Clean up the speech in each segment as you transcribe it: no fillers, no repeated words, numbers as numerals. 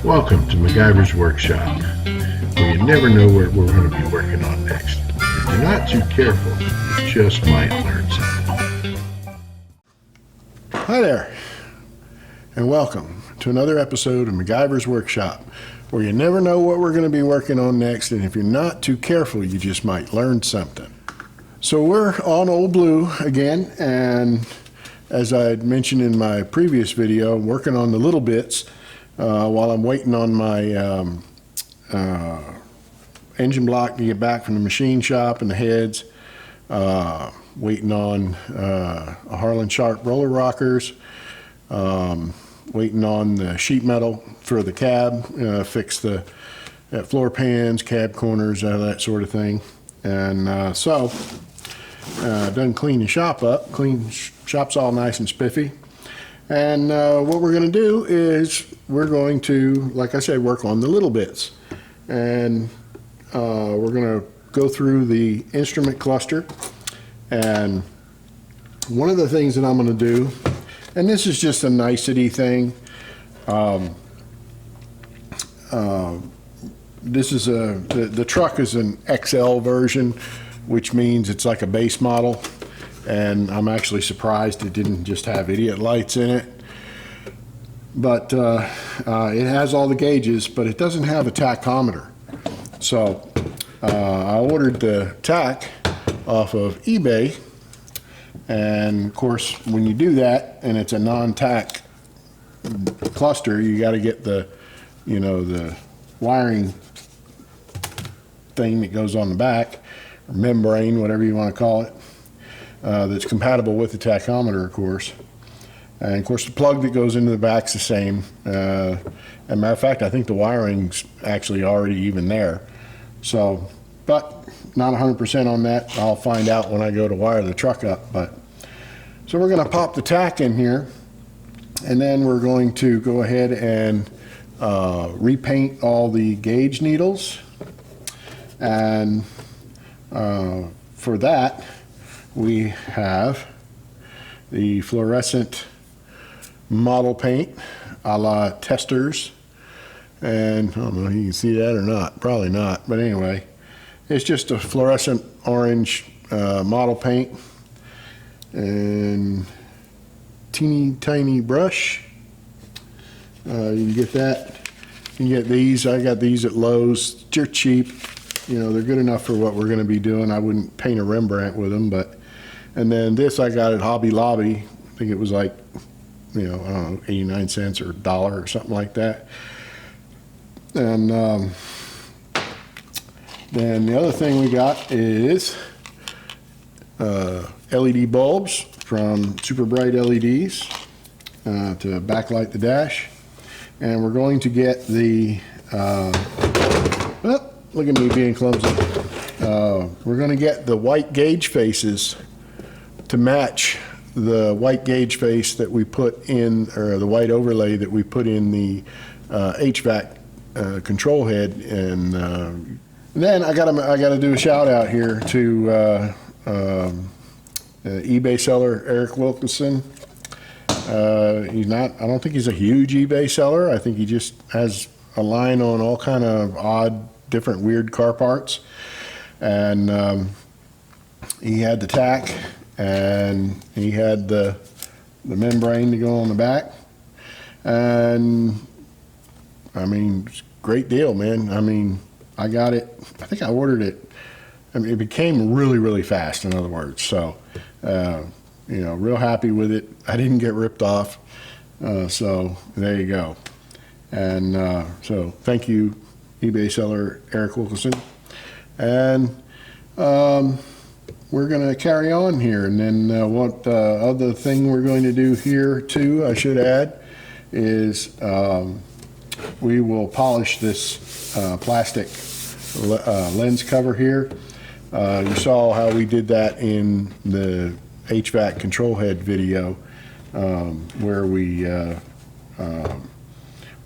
Welcome to MacGyver's Workshop, where you never know what we're going to be working on next. If you're not too careful, you just might learn something. Hi there, and welcome to another episode of MacGyver's Workshop, where you never know what we're going to be working on next, and if you're not too careful, you just might learn something. So we're on Ole Blue again, and as I had mentioned in my previous video, I'm working on the little bits while I'm waiting on my engine block to get back from the machine shop and the heads, waiting on a Harlan Sharp roller rockers, waiting on the sheet metal for the cab, fix the floor pans, cab corners, that sort of thing. And done clean the shop up. Shop's all nice and spiffy. And what we're going to do is we're going to, like I said, work on the little bits. And we're going to go through the instrument cluster. And one of the things that I'm going to do, and this is just a nicety thing, this is the truck is an XL version, which means it's like a base model, and I'm actually surprised it didn't just have idiot lights in it. But it has all the gauges, but it doesn't have a tachometer. So I ordered the tach off of eBay, and of course when you do that and it's a non-tach cluster, you got to get the the wiring thing that goes on the back, or membrane, whatever you want to call it, that's compatible with the tachometer, of course. And of course the plug that goes into the back's the same. As a matter of fact, I think the wiring's actually already even there. So, but not 100% on that. I'll find out when I go to wire the truck up. But so we're going to pop the tach in here, and then we're going to go ahead and repaint all the gauge needles. And for that, we have the fluorescent model paint a la Testers. And I don't know if you can see that or not, probably not, but anyway, it's just a fluorescent orange model paint and teeny tiny brush. You can get that. You can get these. I got these at Lowe's. They're cheap. They're good enough for what we're going to be doing. I wouldn't paint a Rembrandt with them, but. And then this I got at Hobby Lobby. I think it was like, I don't know, 89 cents or $1 or something like that. And then the other thing we got is LED bulbs from Super Bright LEDs to backlight the dash. And we're going to get the, look at me being clumsy. We're going to get the white gauge faces to match the white gauge face that we put in, or the white overlay that we put in the HVAC control head. And then I gotta do a shout out here to eBay seller Eric Wilkinson. I don't think he's a huge eBay seller. I think he just has a line on all kind of odd, different, weird car parts. And he had the tach, and he had the membrane to go on the back. And I mean, it's a great deal, man. I mean, I got it, I think I ordered it. I mean, it became really, really fast, in other words. So, real happy with it. I didn't get ripped off. So there you go. And so thank you, eBay seller Eric Wilkinson. And we're going to carry on here. And then what other thing we're going to do here too, I should add, is we will polish this plastic lens cover here. You saw how we did that in the HVAC control head video, where we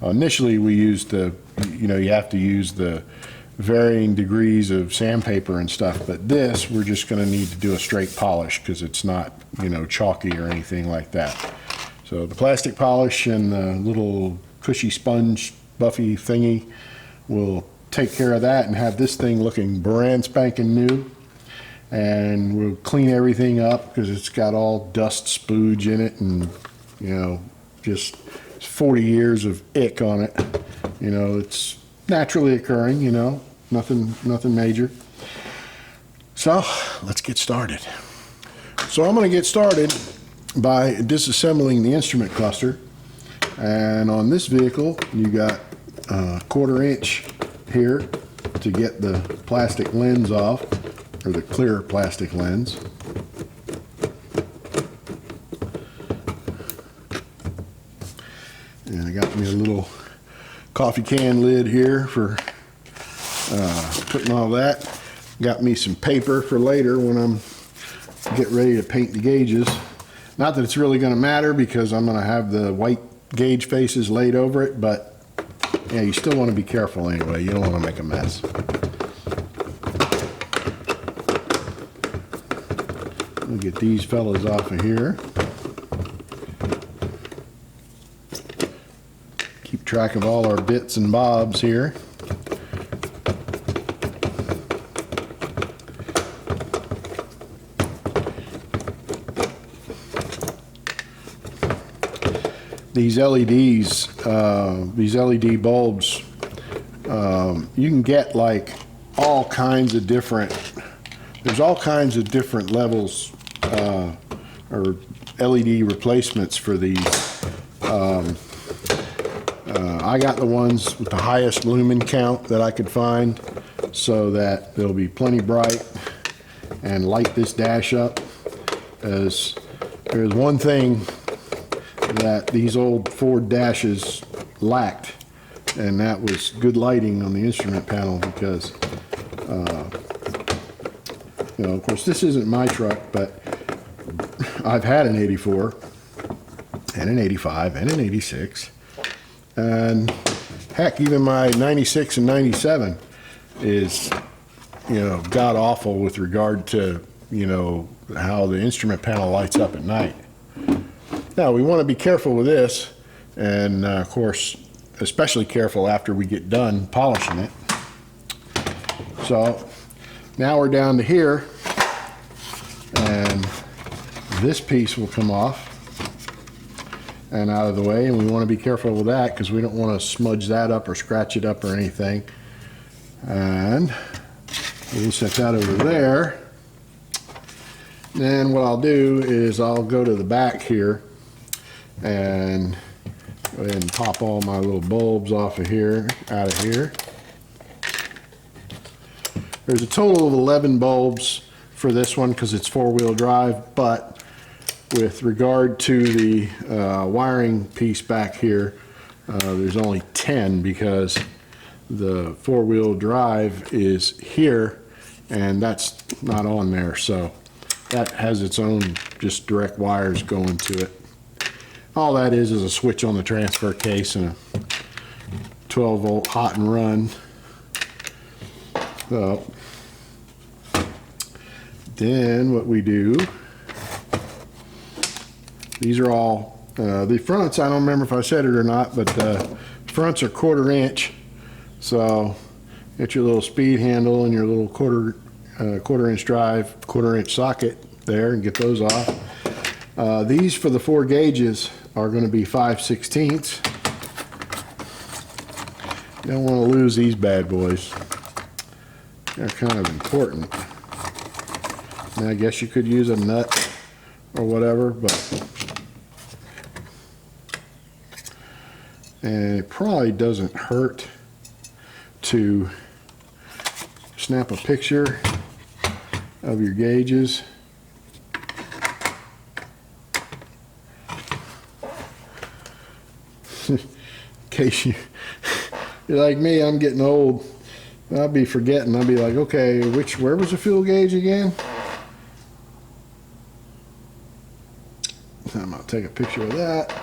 initially we used the, you have to use the varying degrees of sandpaper and stuff, but this we're just going to need to do a straight polish because it's not chalky or anything like that. So the plastic polish and the little cushy sponge buffy thingy will take care of that and have this thing looking brand spanking new. And we'll clean everything up because it's got all dust spooge in it, and you know, just 40 years of ick on it. You know, it's naturally occurring, you know, nothing major. So let's get started. So I'm going to get started by disassembling the instrument cluster. And on this vehicle, you got a 1/4 inch here to get the plastic lens off, or the clear plastic lens. And I got me a little coffee can lid here for putting all that. Got me some paper for later when I'm getting ready to paint the gauges. Not that it's really going to matter because I'm going to have the white gauge faces laid over it, but yeah, you still want to be careful anyway. You don't want to make a mess. We'll get these fellas off of here. Keep track of all our bits and bobs here. These LEDs, these LED bulbs, you can get like all kinds of different, there's all kinds of different levels or LED replacements for these. I got the ones with the highest lumen count that I could find so that they'll be plenty bright and light this dash up. As there's one thing that these old Ford dashes lacked, and that was good lighting on the instrument panel because, you know, of course this isn't my truck, but I've had an 84 and an 85 and an 86, and heck, even my 96 and 97 is, you know, god awful with regard to, you know, how the instrument panel lights up at night. Now we want to be careful with this, and of course especially careful after we get done polishing it. So now we're down to here, and this piece will come off and out of the way, and we want to be careful with that because we don't want to smudge that up or scratch it up or anything. And we'll set that over there. Then what I'll do is I'll go to the back here and go ahead and pop all my little bulbs off of here, out of here. There's a total of 11 bulbs for this one because it's 4-wheel drive, but with regard to the wiring piece back here, there's only 10 because the 4-wheel drive is here and that's not on there, so that has its own just direct wires going to it. All that is a switch on the transfer case and a 12-volt hot and run. So then what we do, these are all, the fronts, I don't remember if I said it or not, but the fronts are 1/4 inch. So get your little speed handle and your little 1/4 inch drive, 1/4 inch socket there, and get those off. These for the 4 gauges are going to be 5/16. You don't want to lose these bad boys. They're kind of important. And I guess you could use a nut or whatever, but and it probably doesn't hurt to snap a picture of your gauges. In case you're like me, I'm getting old. I'll be forgetting. I'll be like, okay, where was the fuel gauge again? I'm gonna take a picture of that,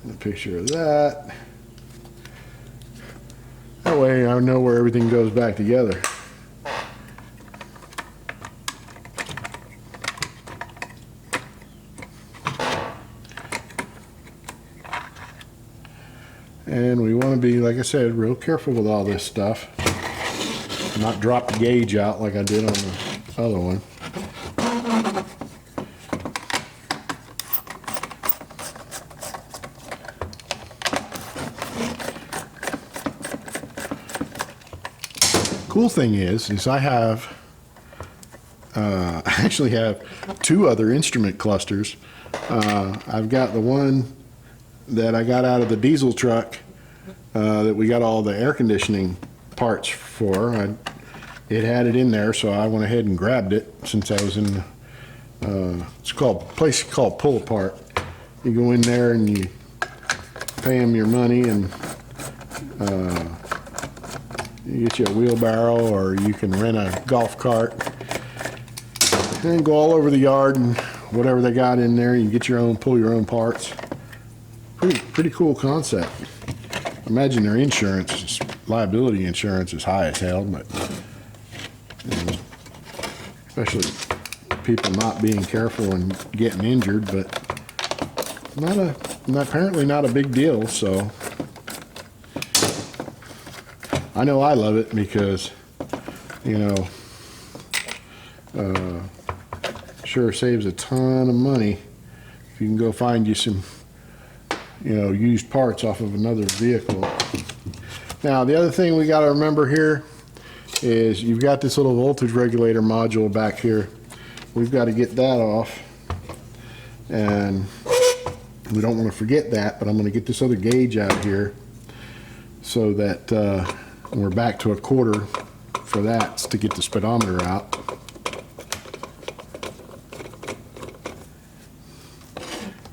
and a picture of that. That way I know where everything goes back together. And we want to be, like I said, real careful with all this stuff. Not drop the gauge out like I did on the other one. Cool thing is I have, I actually have 2 other instrument clusters. I've got the one that I got out of the diesel truck that we got all the air conditioning parts for. It had it in there, so I went ahead and grabbed it since I was in, it's called, a place called Pull Apart. You go in there and you pay them your money, and you get you a wheelbarrow, or you can rent a golf cart and go all over the yard and whatever they got in there, you get your own, pull your own parts. Pretty cool concept. Imagine their insurance, liability insurance is high as hell, but you know, especially people not being careful and getting injured, but apparently not a big deal, so I know I love it because, you know, sure saves a ton of money if you can go find you some, you know, used parts off of another vehicle. Now, the other thing we got to remember here is you've got this little voltage regulator module back here. We've got to get that off, and we don't want to forget that, but I'm going to get this other gauge out here so that we're back to a quarter for that to get the speedometer out.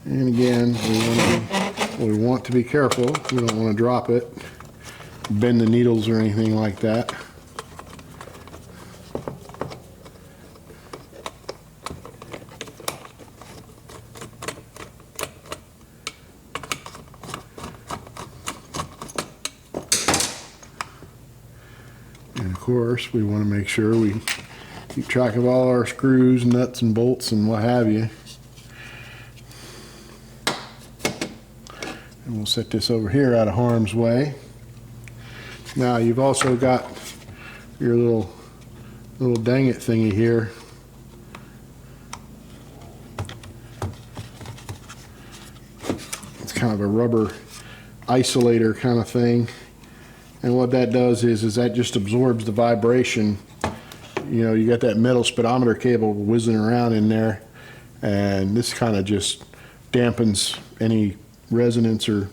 And again, we want to be careful. We don't want to drop it, bend the needles or anything like that. And of course, we want to make sure we keep track of all our screws, nuts, and bolts, and what have you. And we'll set this over here out of harm's way. Now, you've also got your little dang it thingy here. It's kind of a rubber isolator kind of thing. And what that does is that just absorbs the vibration. You know, you got that metal speedometer cable whizzing around in there, and this kind of just dampens any resonance or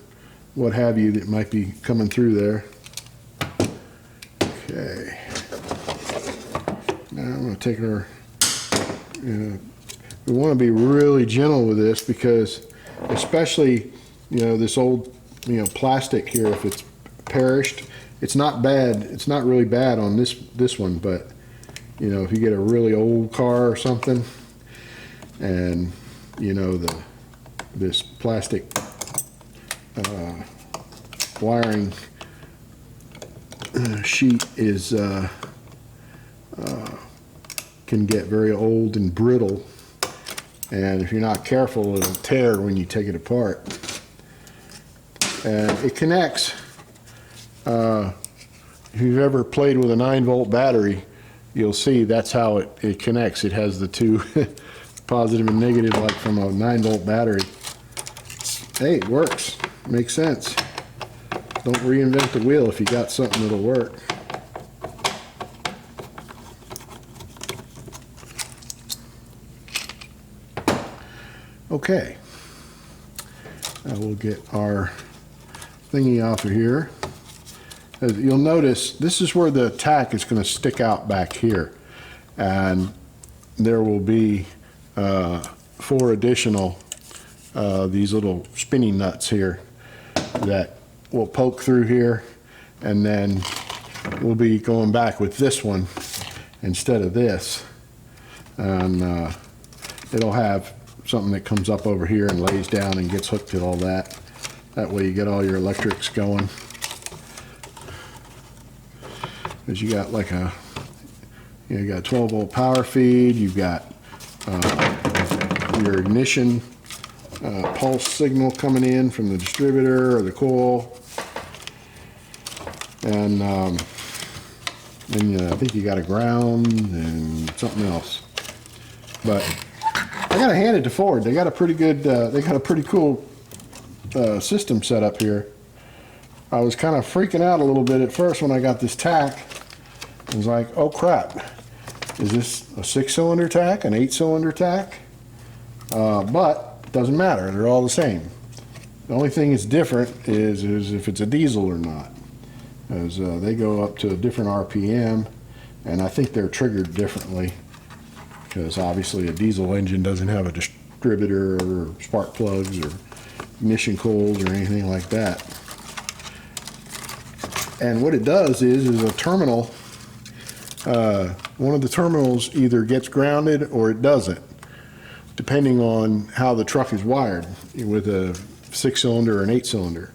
what have you that might be coming through there. Okay. Now I'm going to take our, we want to be really gentle with this because especially, you know, this old, you know, plastic here, if it's perished, it's not bad. It's not really bad on this one, but you know, if you get a really old car or something and, you know, this plastic wiring sheet is can get very old and brittle, and if you're not careful, it'll tear when you take it apart. And it connects. If you've ever played with a 9-volt battery, you'll see that's how it connects. It has the 2 positive and negative, like from a 9-volt battery. Hey, it works. Makes sense. Don't reinvent the wheel if you got something that'll work. Okay. Now we'll get our thingy off of here. As you'll notice, this is where the tack is going to stick out back here. And there will be 4 additional these little spinning nuts here that will poke through here, and then we'll be going back with this one instead of this, and it'll have something that comes up over here and lays down and gets hooked to all that. That way you get all your electrics going. Because you got like a, you got 12-volt power feed, you've got your ignition pulse signal coming in from the distributor or the coil, And then I think you got a ground and something else. But I gotta hand it to Ford. They got a pretty good, they got a pretty cool system set up here. I was kind of freaking out a little bit at first when I got this tack. I was like, oh crap, is this a 6-cylinder tack, an 8-cylinder tack? But it doesn't matter, they're all the same. The only thing that's different is if it's a diesel or not. As they go up to a different RPM, and I think they're triggered differently, because obviously a diesel engine doesn't have a distributor or spark plugs or ignition coils or anything like that. And what it does is a terminal, one of the terminals either gets grounded or it doesn't, depending on how the truck is wired, with a 6-cylinder or an 8-cylinder.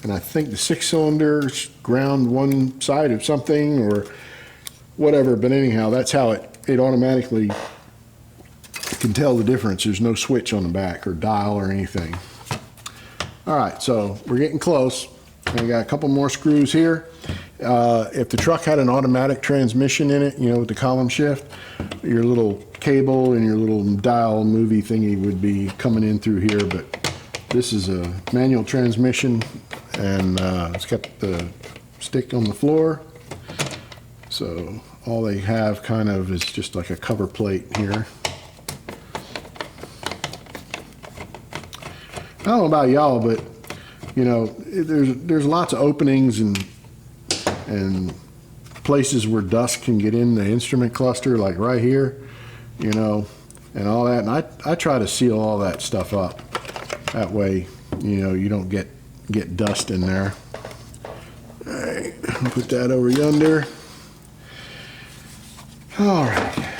And I think the 6-cylinders ground one side of something or whatever, but anyhow, that's how it automatically can tell the difference. There's no switch on the back or dial or anything. All right, so we're getting close. I got a couple more screws here. If the truck had an automatic transmission in it, you know, with the column shift, your little cable and your little dial movie thingy would be coming in through here, but this is a manual transmission, and it's got the stick on the floor. So all they have kind of is just like a cover plate here. I don't know about y'all, but you know, there's lots of openings and places where dust can get in the instrument cluster, like right here, you know, and all that. And I try to seal all that stuff up. That way, you know, you don't get dust in there. All right, I'll put that over yonder. All right.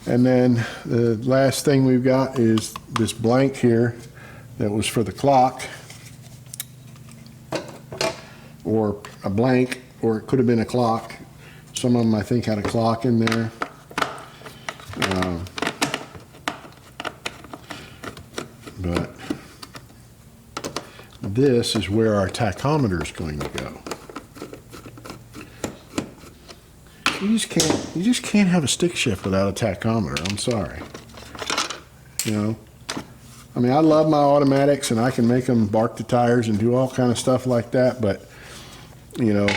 And then the last thing we've got is this blank here that was for the clock, or a blank, or it could have been a clock. Some of them I think had a clock in there. But this is where our tachometer is going to go. You just can't have a stick shift without a tachometer. I'm sorry. You know, I mean, I love my automatics and I can make them bark the tires and do all kind of stuff like that, but you know,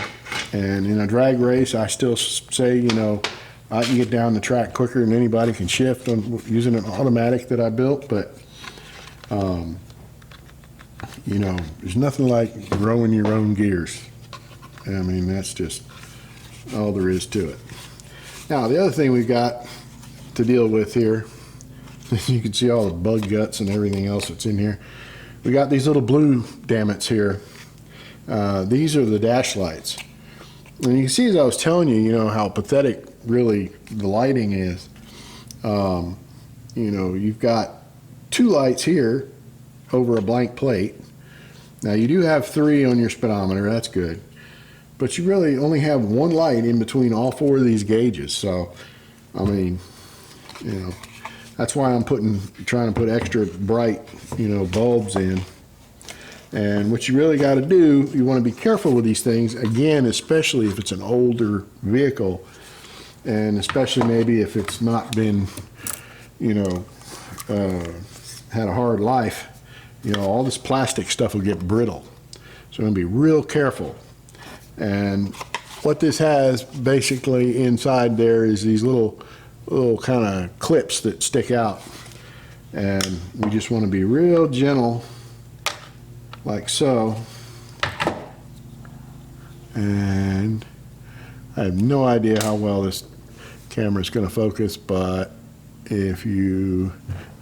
and in a drag race, I still say, you know, I can get down the track quicker than anybody can shift on using an automatic that I built, but you know, there's nothing like growing your own gears. I mean, that's just all there is to it. Now, the other thing we've got to deal with here, you can see all the bug guts and everything else that's in here. We got these little blue dammits here. These are the dash lights. And you can see, as I was telling you, you know, how pathetic really the lighting is. You know, you've got 2 lights here over a blank plate. Now, you do have 3 on your speedometer, that's good. But you really only have 1 light in between all 4 of these gauges. So, I mean, you know, that's why I'm trying to put extra bright, you know, bulbs in. And what you really got to do, you want to be careful with these things, again, especially if it's an older vehicle, and especially maybe if it's not been, you know, had a hard life. You know, all this plastic stuff will get brittle. So I'm going to be real careful. And what this has basically inside there is these little kind of clips that stick out. And we just want to be real gentle, like so. And I have no idea how well this camera is going to focus, but if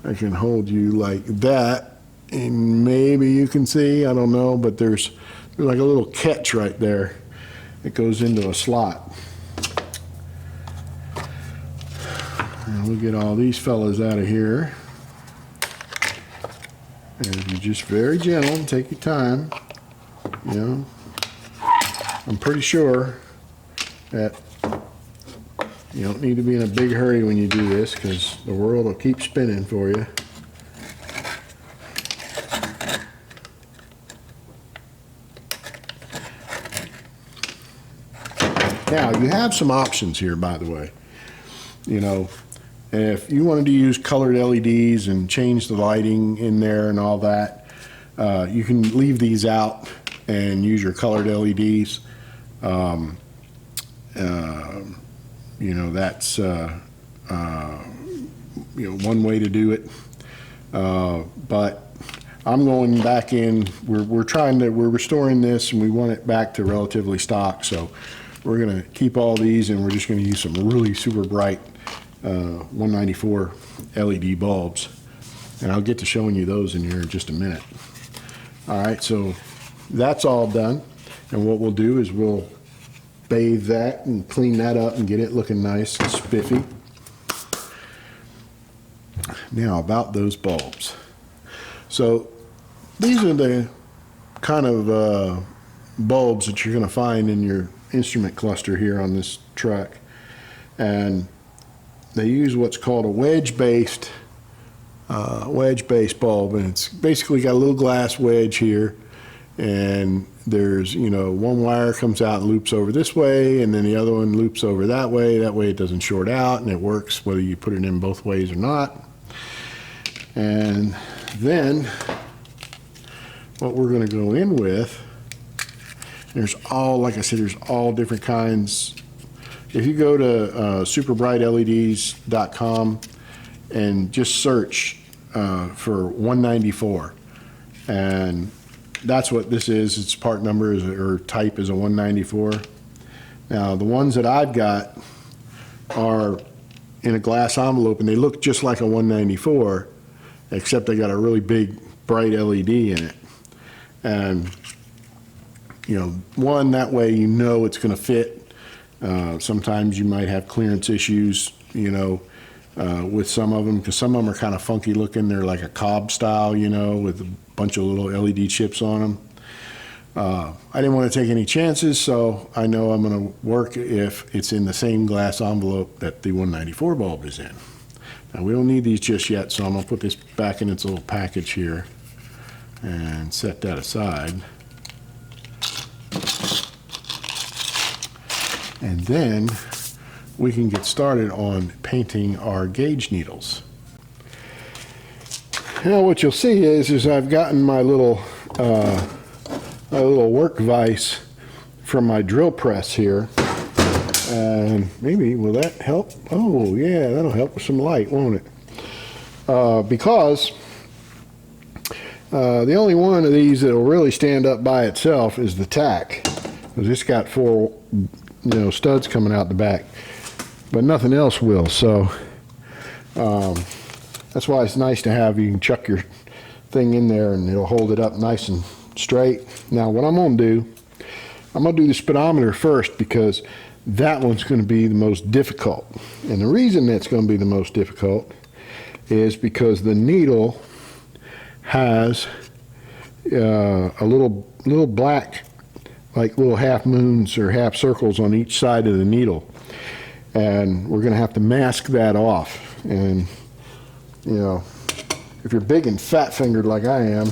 I can hold you like that, and maybe you can see, I don't know, but there's like a little catch right there that goes into a slot. And we'll get all these fellas out of here. And you're just very gentle, take your time, you know. I'm pretty sure that you don't need to be in a big hurry when you do this, because the world will keep spinning for you. Now, you have some options here, by the way. You know, if you wanted to use colored LEDs and change the lighting in there and all that, you can leave these out and use your colored LEDs. You know, that's you know, one way to do it. But I'm going back in, we're restoring this and we want it back to relatively stock. So we're going to keep all these and we're just going to use some really super bright 194 LED bulbs. And I'll get to showing you those in here in just a minute. All right, so that's all done. And what we'll do is we'll bathe that and clean that up and get it looking nice and spiffy. Now about those bulbs. So these are the kind of bulbs that you're going to find in your instrument cluster here on this truck. And they use what's called a wedge-based bulb, and it's basically got a little glass wedge here, and there's, you know, one wire comes out and loops over this way, and then the other one loops over that way. That way it doesn't short out, and it works whether you put it in both ways or not. And then what we're going to go in with, there's all, like I said, there's all different kinds. If you go to superbrightleds.com and just search for 194, and that's what this is. Its part number is, or type is, a 194. Now the ones that I've got are in a glass envelope and they look just like a 194, except they got a really big bright LED in it. And you know, one, that way you know it's going to fit. Sometimes you might have clearance issues, you know, with some of them, because some of them are kind of funky looking. They're like a cob style, you know, with a bunch of little LED chips on them. I didn't want to take any chances, so I know I'm going to work if it's in the same glass envelope that the 194 bulb is in. Now, we don't need these just yet, so I'm going to put this back in its little package here and set that aside. And then we can get started on painting our gauge needles. Now what you'll see is I've gotten my little work vise from my drill press here. And maybe, will that help? Oh yeah, that'll help with some light, won't it? Because the only one of these that'll really stand up by itself is the tack. Because it's got 4, you know, studs coming out the back, but nothing else will. So that's why it's nice to have, you can chuck your thing in there and it'll hold it up nice and straight. Now what I'm going to do, I'm going to do the speedometer first, because that one's going to be the most difficult. And the reason that's going to be the most difficult is because the needle has a little black, like little half moons or half circles on each side of the needle, and we're going to have to mask that off. And you know, if you're big and fat fingered like I am,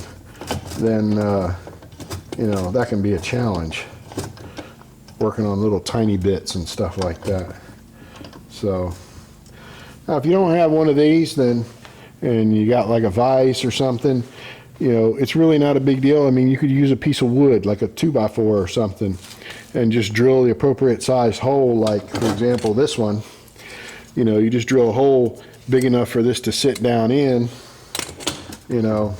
then you know, that can be a challenge, working on little tiny bits and stuff like that. So now if you don't have one of these, then, and you got like a vise or something, you know, it's really not a big deal. I mean, you could use a piece of wood, like a 2x4 or something, and just drill the appropriate sized hole. Like, for example, this one, you know, you just drill a hole big enough for this to sit down in, you know,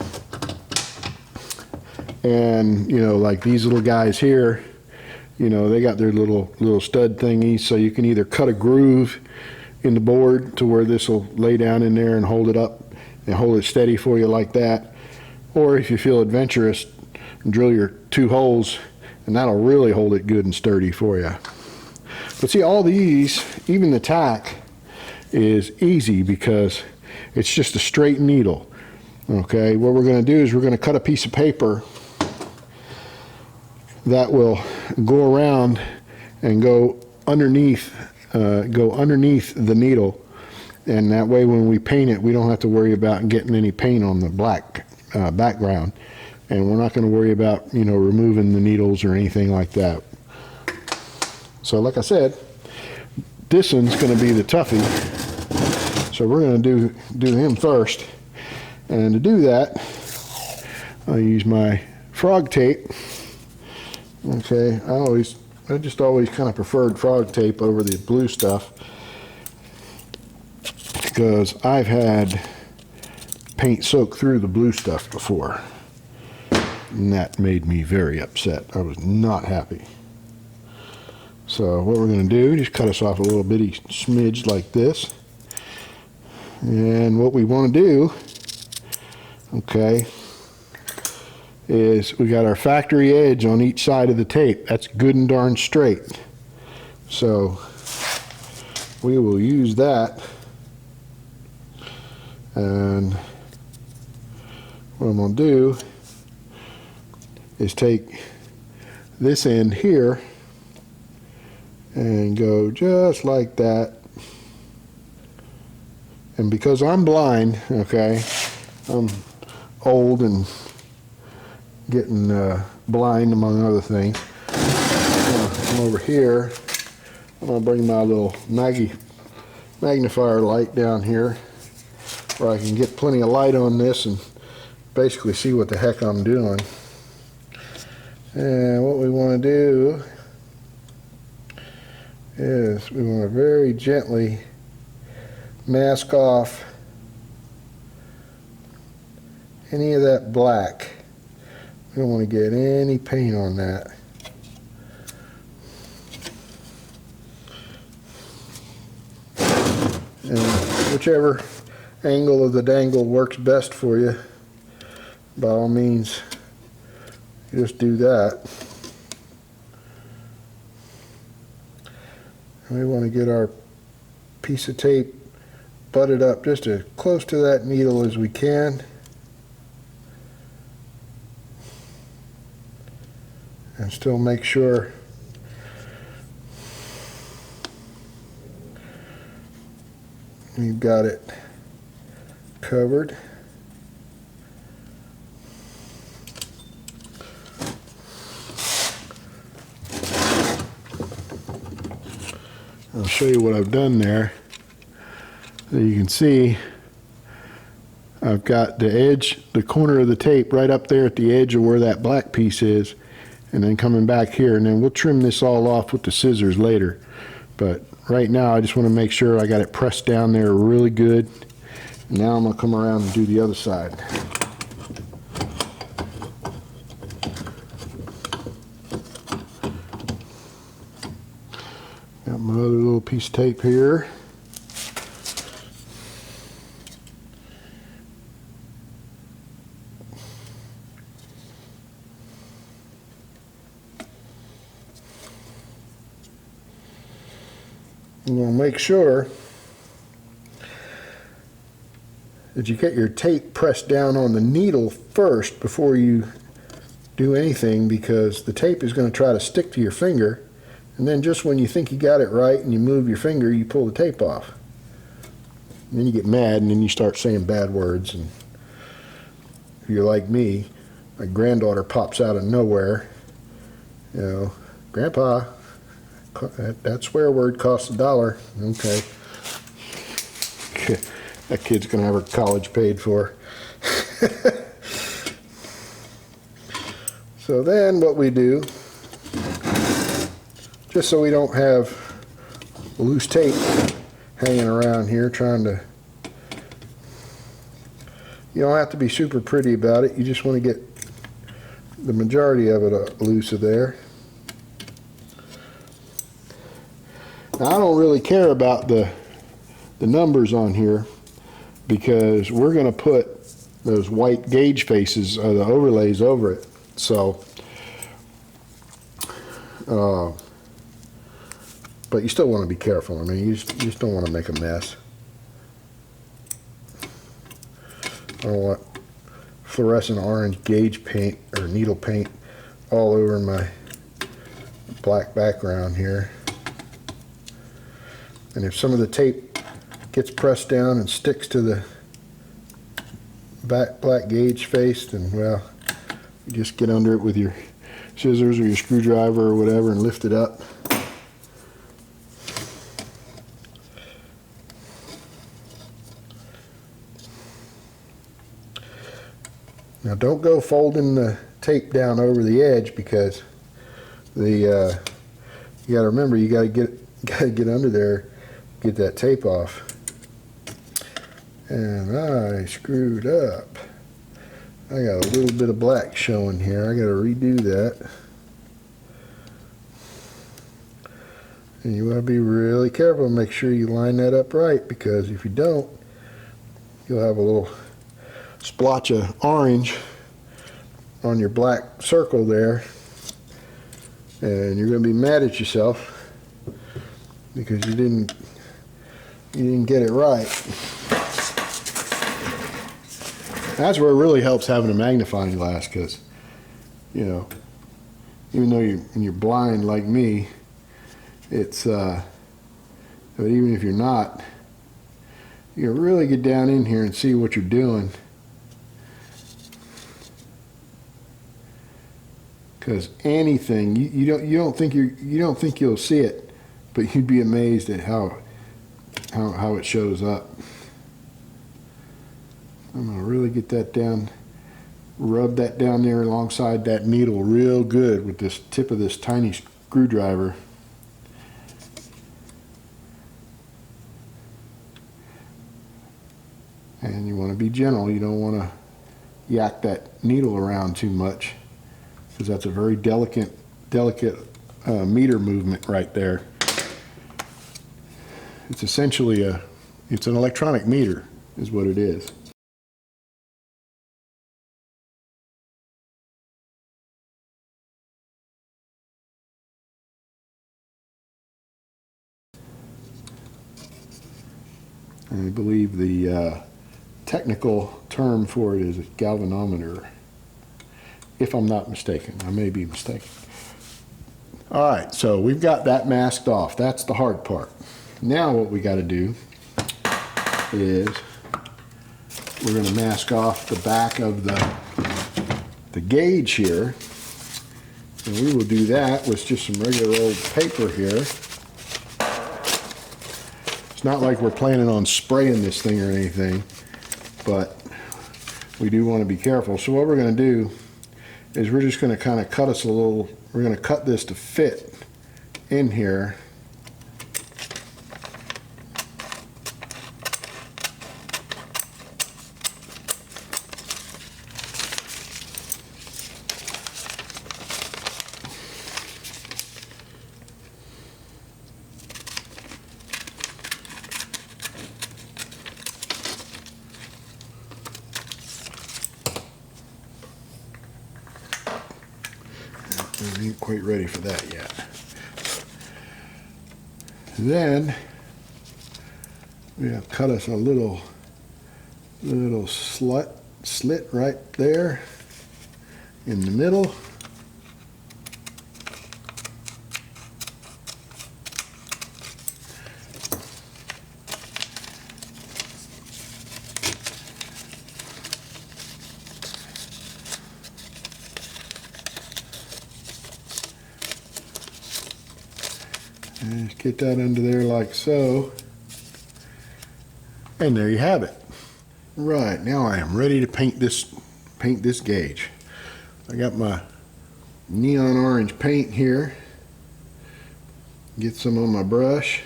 and, you know, like these little guys here, you know, they got their little stud thingies, so you can either cut a groove in the board to where this will lay down in there and hold it up and hold it steady for you like that. Or if you feel adventurous, drill your 2 holes, and that'll really hold it good and sturdy for you. But see, all these, even the tack, is easy because it's just a straight needle. Okay, what we're going to do is we're going to cut a piece of paper that will go around and go underneath the needle, and that way when we paint it, we don't have to worry about getting any paint on the black background, and we're not going to worry about, you know, removing the needles or anything like that. So like I said, this one's going to be the toughie. So we're going to do him first. And to do that, I'll use my frog tape. Okay, I just always kind of preferred frog tape over the blue stuff because I've had paint soak through the blue stuff before. And that made me very upset. I was not happy. So what we're going to do, just cut us off a little bitty smidge like this. And what we want to do, okay, is we got our factory edge on each side of the tape. That's good and darn straight. So we will use that. And what I'm going to do is take this end here and go just like that. And because I'm blind, okay, I'm old and getting blind among other things, I'm gonna come over here. I'm going to bring my little magnifier light down here where I can get plenty of light on this and basically see what the heck I'm doing. And what we want to do is we want to very gently mask off any of that black. We don't want to get any paint on that. And whichever angle of the dangle works best for you, by all means, just do that. And we want to get our piece of tape butted up just as close to that needle as we can. And still make sure you've got it covered. I'll show you what I've done there. So you can see I've got the edge, the corner of the tape right up there at the edge of where that black piece is, and then coming back here, and then we'll trim this all off with the scissors later. But right now I just want to make sure I got it pressed down there really good. And now I'm going to come around and do the other side. Got my other little piece of tape here. I'm going to make sure that you get your tape pressed down on the needle first before you do anything, because the tape is going to try to stick to your finger, and then just when you think you got it right and you move your finger, you pull the tape off. And then you get mad and then you start saying bad words. And if you're like me, my granddaughter pops out of nowhere, you know, "Grandpa, that swear word costs $1. Okay. That kid's gonna have her college paid for. So then what we do, just so we don't have loose tape hanging around here trying to, you don't have to be super pretty about it, you just want to get the majority of it loose of there. Now, I don't really care about the numbers on here, because we're going to put those white gauge faces, or the overlays over it. So, but you still want to be careful. I mean, you just don't want to make a mess. I don't want fluorescent orange gauge paint or needle paint all over my black background here. And if some of the tape gets pressed down and sticks to the black gauge face, then, well, you just get under it with your scissors or your screwdriver or whatever and lift it up. Now don't go folding the tape down over the edge, because you got to remember, you got to get under there, get that tape off. And I screwed up. I got a little bit of black showing here. I got to redo that. And you want to be really careful and make sure you line that up right, because if you don't, you'll have a little splotch of orange on your black circle there, and you're going to be mad at yourself because you didn't get it right. That's where it really helps having a magnifying glass, because, you know, even though you're blind like me, it's but even if you're not, you can really get down in here and see what you're doing. Because anything, you don't think you'll see it, but you'd be amazed at how it shows up. I'm gonna really get that down, rub that down there alongside that needle real good with this tip of this tiny screwdriver. And you want to be gentle. You don't want to yak that needle around too much, because that's a very delicate meter movement right there. It's essentially it's an electronic meter is what it is. And I believe the technical term for it is a galvanometer, if I'm not mistaken. I may be mistaken. All right, so we've got that masked off. That's the hard part. Now what we got to do is we're going to mask off the back of the gauge here, and we will do that with just some regular old paper here. It's not like we're planning on spraying this thing or anything, but we do want to be careful. So what we're going to do is we're just going to kind of cut us a little, we're going to cut this to fit in here. I ain't quite ready for that yet. Then we'll cut us a little slit right there in the middle. And just get that under there like so. And there you have it. Right, now I am ready to paint this gauge. I got my neon orange paint here. Get some on my brush.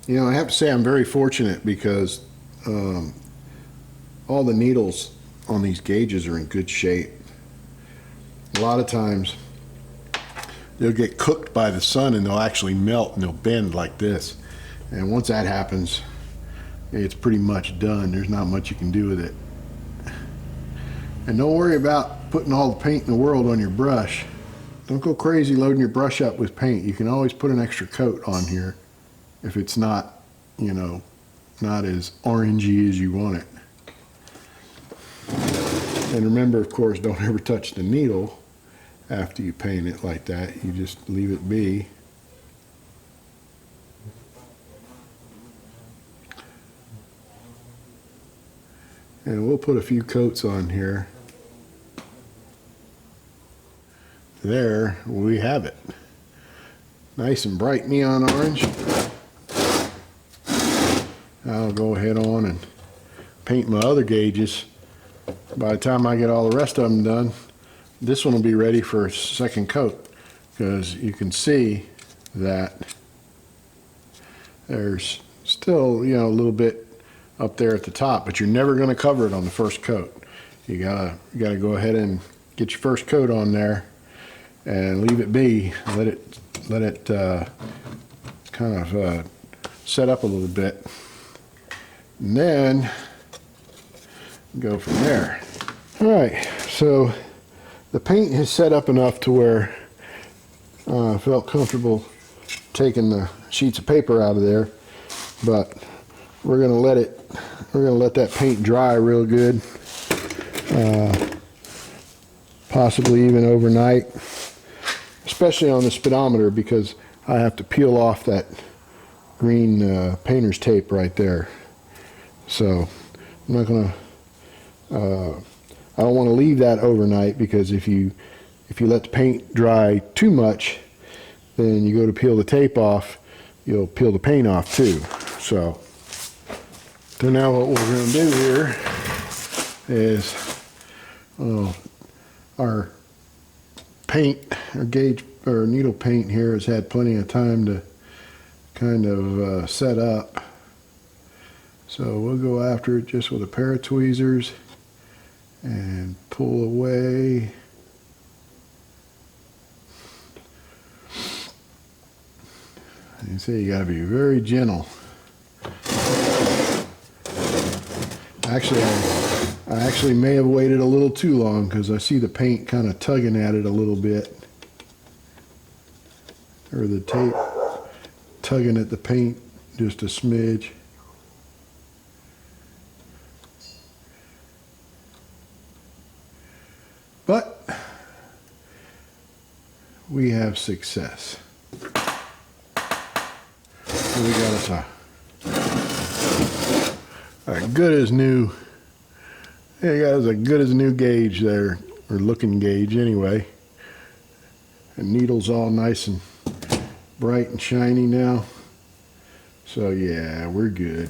You know, I have to say I'm very fortunate, because all the needles on these gauges are in good shape. A lot of times they'll get cooked by the sun and they'll actually melt and they'll bend like this. And once that happens, it's pretty much done. There's not much you can do with it. And don't worry about putting all the paint in the world on your brush. Don't go crazy loading your brush up with paint. You can always put an extra coat on here if it's not, you know, not as orangey as you want it. And remember, of course, don't ever touch the needle after you paint it like that. You just leave it be. And we'll put a few coats on here. There we have it. Nice and bright neon orange. I'll go ahead on and paint my other gauges by the time I get all the rest of them done, this one will be ready for a second coat, because you can see that there's still, you know, a little bit up there at the top, but you're never going to cover it on the first coat. You gotta go ahead and get your first coat on there and leave it be. Let it kind of set up a little bit, and then go from there. All right, so the paint has set up enough to where I felt comfortable taking the sheets of paper out of there, but we're gonna let that paint dry real good, possibly even overnight, especially on the speedometer, because I have to peel off that green painter's tape right there. So I'm not gonna I don't want to leave that overnight, because if you let the paint dry too much, then you go to peel the tape off, you'll peel the paint off too. So now what we're going to do here is our gauge or needle paint here has had plenty of time to kind of set up. So we'll go after it just with a pair of tweezers and pull away. You see, you got to be very gentle. Actually, I actually may have waited a little too long, because I see the paint kind of tugging at it a little bit, or the tape tugging at the paint just a smidge. But we have success. So we got a good as new. Yeah, got us a good as new gauge there, or looking gauge anyway. And needle's all nice and bright and shiny now. So yeah, we're good.